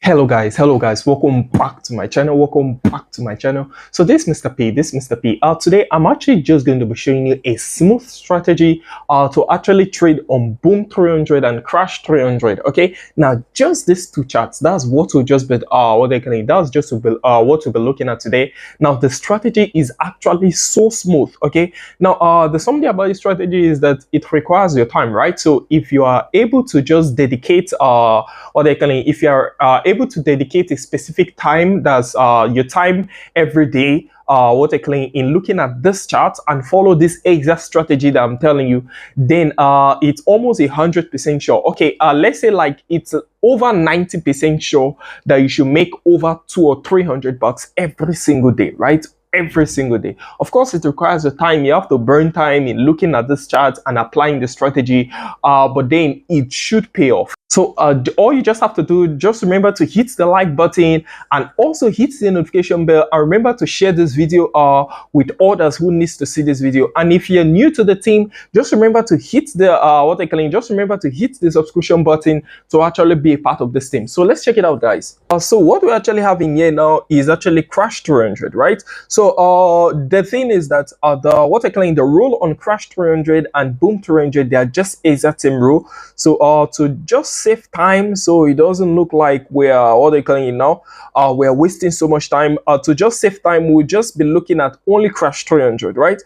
Hello guys, welcome back to my channel. So this is Mr. P. Today I'm actually just going to be showing you a smooth strategy to actually trade on boom 300 and crash 300. Okay, now just these two charts, that's what we'll just be what we'll be looking at today. Now the strategy is actually so smooth. Okay, now the something about the strategy is that it requires your time, right? So if you are able to just dedicate if you are able to dedicate a specific time, that's your time every day, in looking at this chart and follow this exact strategy that I'm telling you, then it's almost 100% sure. Okay, let's say like it's over 90% sure that you should make over 200 or 300 bucks every single day, right? Every single day. Of course, it requires a time. You have to burn time in looking at this chart and applying the strategy, but then it should pay off. So all you just have to do, just remember to hit the like button and also hit the notification bell, and remember to share this video with others who needs to see this video. And if you're new to the team, just remember to hit the just remember to hit the subscription button to actually be a part of this team. So let's check it out, guys. So what we're actually having here now is actually crash 300, right? So the thing is that the rule on crash 300 and boom 300, they are just exact same rule. So to just save time, so it doesn't look like we're we're wasting so much time, to just save time, we'll just be looking at only crash 300, right?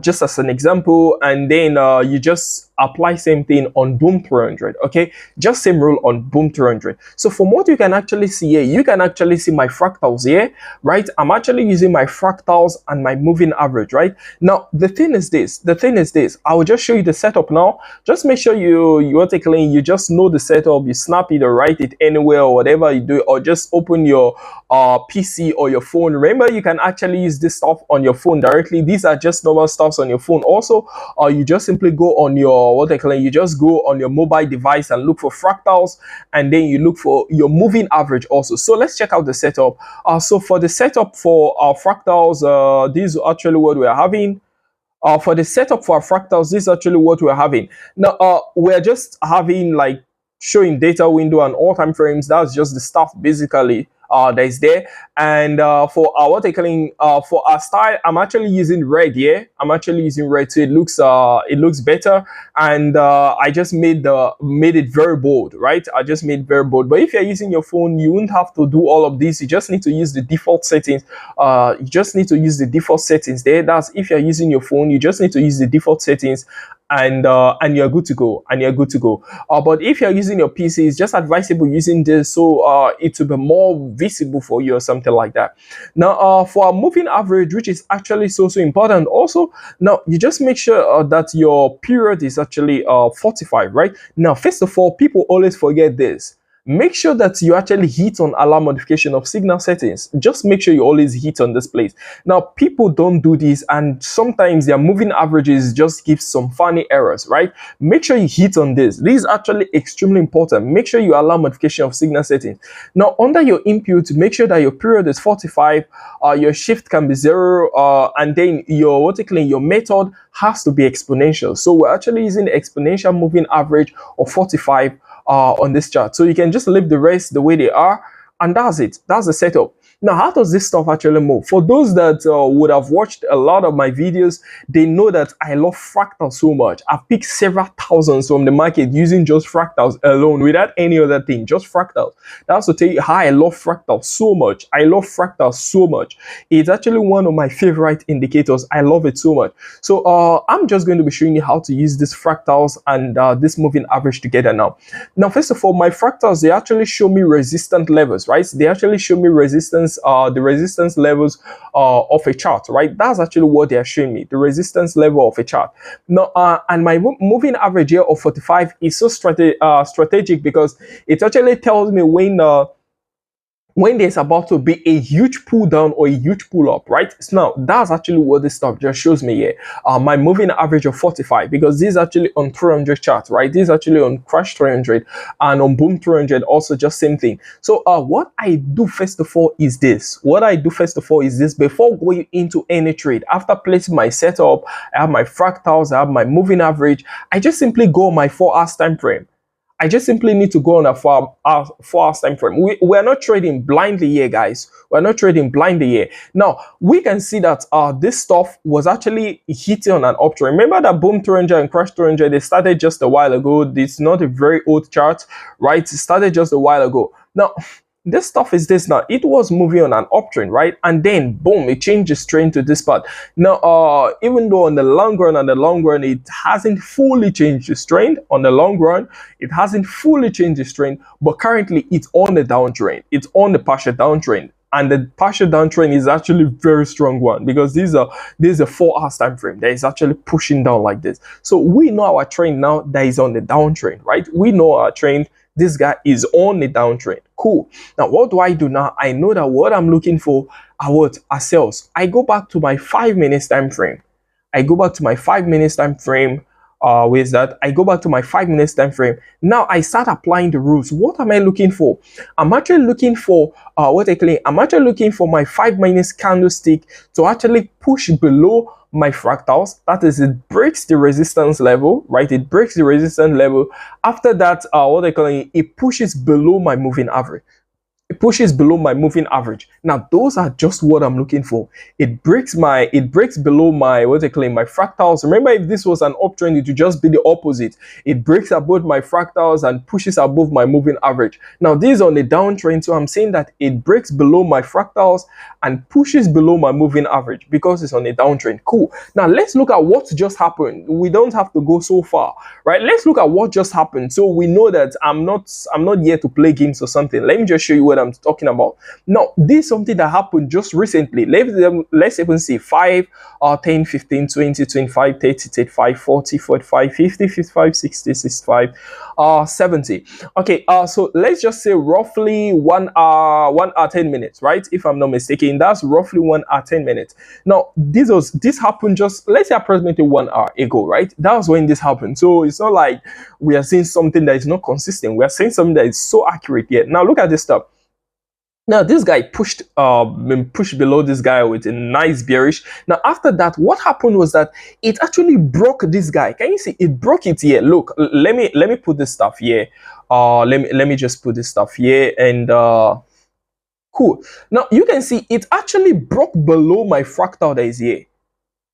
Just as an example, and then you just apply same thing on boom 300. Okay, just same rule on boom 300. So from what you can actually see here, you can actually see my fractals here, right? I'm actually using my fractals and my moving average, right? Now the thing is this, I will just show you the setup now. Just make sure you just know the setup, you snap it or write it anywhere or whatever you do, or just open your PC or your phone. Remember, you can actually use this stuff on your phone directly. These are just normal stuffs on your phone also, or you just simply go on your you just go on your mobile device and look for fractals, and then you look for your moving average also. So let's check out the setup. So for the setup for our fractals, this is actually what we are having. For the setup for our fractals, this is actually what we're having. Now, we're just having like showing data window and all time frames. That's just the stuff basically that is there. And for our for our style, I'm actually using red here. I'm actually using red, so it looks better. And I just made it very bold, right? I just made very bold. But if you're using your phone, you won't have to do all of this. You just need to use the default settings. You just need to use the default settings there. That's if you're using your phone, you just need to use the default settings, and you're good to go, but if you're using your PC, it's just advisable using this, so it will be more visible for you or something like that. Now for our moving average, which is actually so important also, now you just make sure that your period is actually 45, right? Now first of all, people always forget this. Make sure that you actually hit on alarm modification of signal settings. Just make sure you always hit on this place. Now, people don't do this, and sometimes their moving averages just give some funny errors, right? Make sure you hit on this. This is actually extremely important. Make sure you allow modification of signal settings. Now, under your input, make sure that your period is 45, your shift can be 0, and then your your method has to be exponential. So we're actually using the exponential moving average of 45 on this chart. So you can just leave the rest the way they are, and that's it. That's the setup. Now, how does this stuff actually move? For those that would have watched a lot of my videos, they know that I love fractals so much. I've picked several thousands from the market using just fractals alone, without any other thing, just fractals. That's to tell you how I love fractals so much. I love fractals so much. It's actually one of my favorite indicators. I love it so much. So I'm just going to be showing you how to use these fractals and this moving average together now. Now, first of all, my fractals, they actually show me resistant levels, right? They actually show me resistance, the resistance levels of a chart, right? That's actually what they are showing me, the resistance level of a chart. Now, and my moving average here of 45 is so strategic because it actually tells me when there's about to be a huge pull down or a huge pull up, right? So now that's actually what this stuff just shows me here. My moving average of 45, because this is actually on 300 chart, right? This is actually on crash 300 and on boom 300 also, just same thing. So what I do first of all is this. Before going into any trade, after placing my setup, I have my fractals, I have my moving average, I just simply go on my 4 hours time frame. I just simply need to go on a 4 hours time frame. We're not trading blindly here, guys. We're not trading blindly here. Now, we can see that this stuff was actually hitting on an uptrend. Remember that boom 300 and crash 300, they started just a while ago. It's not a very old chart, right? It started just a while ago. Now, this stuff is this now. It was moving on an uptrend, right? And then boom, it changes trend to this part. Now, even though on the long run, it hasn't fully changed the trend. On the long run, it hasn't fully changed the trend, but currently it's on the downtrend. It's on the partial downtrend. And the partial downtrend is actually a very strong one, because this is a 4 hours time frame that is actually pushing down like this. So we know our trend now that is on the downtrend, right? We know our trend. This guy is on the downtrend. Cool. Now, what do I do now? I know that what I'm looking for are sales. I go back to my 5 minutes time frame. I go back to my 5 minutes time frame. Where's that? I go back to my 5 minutes time frame. Now I start applying the rules. What am I looking for? I'm actually looking for I'm actually looking for my 5 minutes candlestick to actually push below my fractals. That is, it breaks the resistance level, right? It breaks the resistance level. After that, it pushes below my moving average. It pushes below my moving average. Now, those are just what I'm looking for. It breaks below my my fractals. Remember, if this was an uptrend, it would just be the opposite. It breaks above my fractals and pushes above my moving average. Now, this is on the downtrend, so I'm saying that it breaks below my fractals and pushes below my moving average because it's on a downtrend. Cool. Now, let's look at what just happened. We don't have to go so far, right? Let's look at what just happened, so we know that I'm not here to play games or something. Let me just show you what I'm talking about. Now, this is something that happened just recently. Let's even see 5, 10, 15, 20, 25, 30, 35, 40, 45, 50, 55, 60, 65, 70. Okay, so let's just say roughly 1 hour 10 minutes, right? If I'm not mistaken, that's roughly 1 hour 10 minutes. Now, this happened just, let's say, approximately 1 hour ago, right? That was when this happened. So it's not like we are seeing something that is not consistent. We are seeing something that is so accurate yet. Now look at this stuff. Now this guy pushed below this guy with a nice bearish. Now after that, what happened was that it actually broke this guy. Can you see? It broke it here. Look, let me put this stuff here. Let me just put this stuff here, and cool. Now you can see it actually broke below my fractal that is here.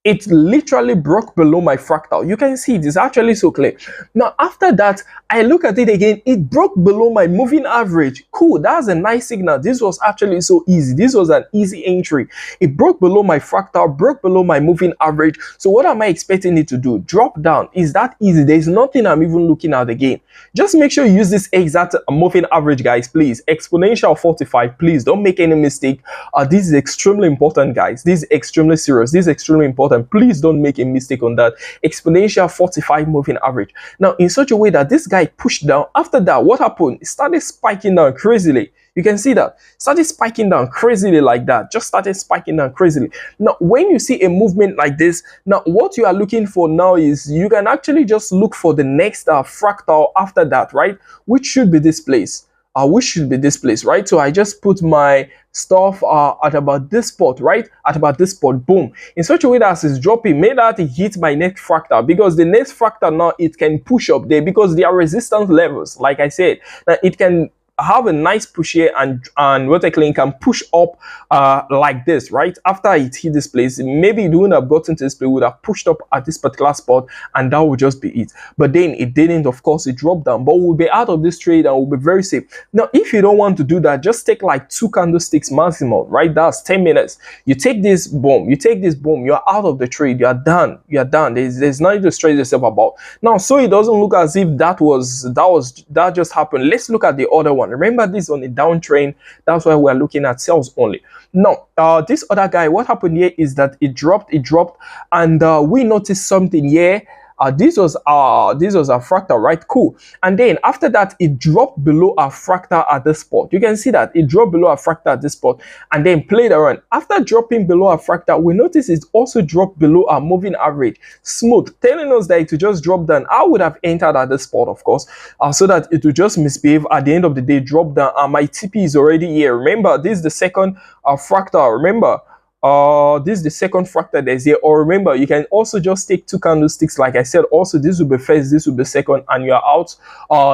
It literally broke below my fractal. You can see it is actually so clear. Now, after that, I look at it again. It broke below my moving average. Cool. That's a nice signal. This was actually so easy. This was an easy entry. It broke below my fractal, broke below my moving average. So what am I expecting it to do? Drop down. Is that easy? There's nothing I'm even looking at again. Just make sure you use this exact moving average, guys, please. Exponential 45, please. Don't make any mistake. This is extremely important, guys. This is extremely serious. This is extremely important. Please don't make a mistake on that. Exponential 45 moving average. Now, in such a way that this guy pushed down. After that, what happened? It started spiking down crazily. You can see that. Started spiking down crazily like that. Just started spiking down crazily. Now, when you see a movement like this, now what you are looking for now is you can actually just look for the next fractal after that, right? Which should be this place. Right? So I just put my stuff at about this spot, right? At about this spot, boom. In such a way that as it's dropping, make that it hit my next fractal, because the next fractal now, it can push up there because there are resistance levels. Like I said, now it can have a nice push here, and what I can push up like this, right? After it hit this place, maybe it wouldn't have gotten to this place, would have pushed up at this particular spot, and that would just be it. But then it didn't. Of course, it dropped down, but we'll be out of this trade and we'll be very safe. Now, if you don't want to do that, just take like 2 candlesticks maximum, right? That's 10 minutes. You take this, boom. You take this, boom. You're out of the trade. You're done. You're done. There's nothing to stress yourself about. Now, so it doesn't look as if that just happened. Let's look at the other one. Remember, this on a downtrend. That's why we're looking at sales only. Now, this other guy, what happened here is that it dropped, and we noticed something here. This was a fractal, right? Cool. And then after that, it dropped below a fractal at this spot. You can see that it dropped below a fractal at this spot and then played around. After dropping below a fractal, we notice it also dropped below our moving average. Smooth, telling us that it would just drop down. I would have entered at this spot, of course, so that it would just misbehave at the end of the day, drop down. My TP is already here. Remember, this is the second fractal. Remember, This is the second fractal that's here. Or remember, you can also just take two candlesticks. Like I said, also this will be first, this will be second, and you are out.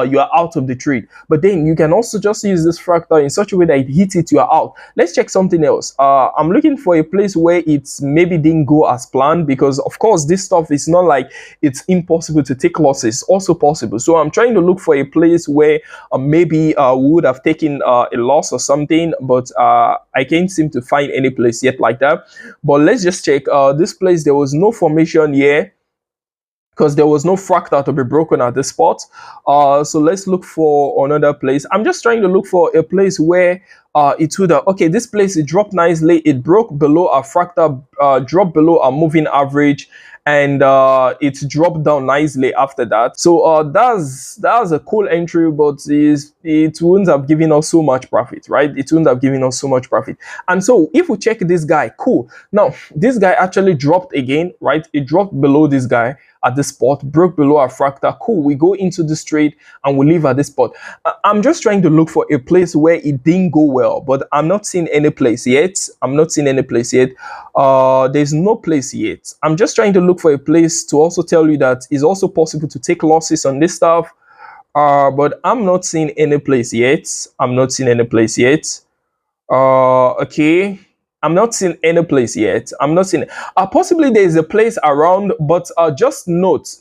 You are out of the trade. But then you can also just use this fractal in such a way that it hits it, you are out. Let's check something else. I'm looking for a place where it's maybe didn't go as planned, because of course this stuff is not like it's impossible to take losses. Also possible. So I'm trying to look for a place where maybe we would have taken a loss or something, but I can't seem to find any place yet like that. But let's just check this place. There was no formation here because there was no fractal to be broken at this spot. So let's look for another place. I'm just trying to look for a place where it would okay, this place, it dropped nicely. It broke below a fractal, dropped below a moving average, and it dropped down nicely after that. So that's a cool entry, but it wouldn't have given us so much profit, right? It wouldn't have given us so much profit. And so if we check this guy, cool. Now this guy actually dropped again, right? It dropped below this guy at this spot, broke below our fractal. Cool, we go into this trade and we leave at this spot. I'm just trying to look for a place where it didn't go well, but I'm not seeing any place yet. I'm not seeing any place yet. There's no place yet. I'm just trying to look for a place to also tell you that it's also possible to take losses on this stuff, but I'm not seeing any place yet. I'm not seeing any place yet. Okay, I'm not seeing any place yet. I'm not seeing possibly there is a place around, but just note,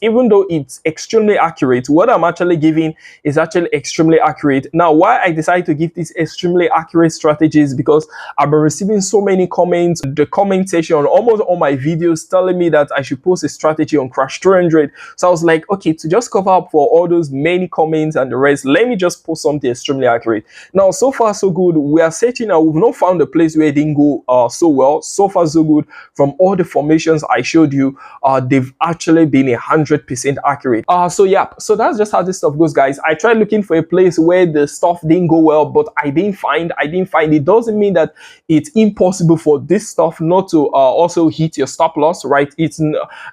even though it's extremely accurate, what I'm actually giving is actually extremely accurate. Now, why I decided to give these extremely accurate strategies, because I've been receiving so many comments, the comment section on almost all my videos, telling me that I should post a strategy on Crash 300. So I was like, okay, to just cover up for all those many comments and the rest, let me just post something extremely accurate. Now, so far so good. We are searching and we've not found a place where it didn't go so well. So far so good. From all the formations I showed you, they've actually been 100% accurate. So yeah, so that's just how this stuff goes, guys. I tried looking for a place where the stuff didn't go well, but I didn't find. It doesn't mean that it's impossible for this stuff not to also hit your stop loss, right? It's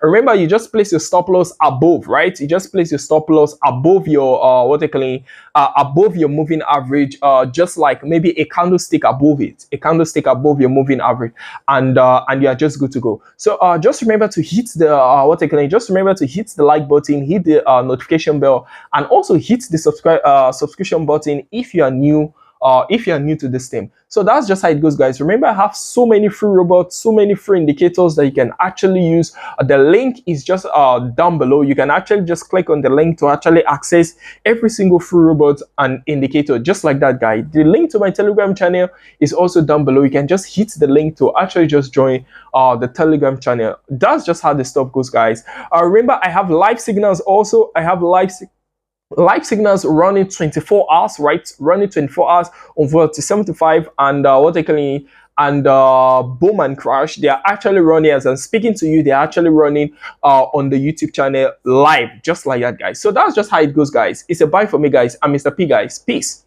remember, you just place your stop loss above, right? You just place your stop loss above your what they call above your moving average, just like maybe a candlestick above it, a candlestick above your moving average, and you are just good to go. So just remember to hit the just remember to hit the like button, hit the notification bell, and also hit the subscription button if you are new. If you are new to this team. So that's just how it goes, guys. Remember, I have so many free robots, so many free indicators that you can actually use. The link is just down below. You can actually just click on the link to actually access every single free robot and indicator, just like that, guy. The link to my Telegram channel is also down below. You can just hit the link to actually just join the Telegram channel. That's just how the stuff goes, guys. Remember, I have live signals also. I have live signals running 24 hours, right? Running 24 hours on volatility 75 and what they call it, and boom and crash. They are actually running as I'm speaking to you. They're actually running on the YouTube channel live, just like that, guys. So that's just how it goes, guys. It's a bye for me, guys. I'm Mr. P, guys. Peace.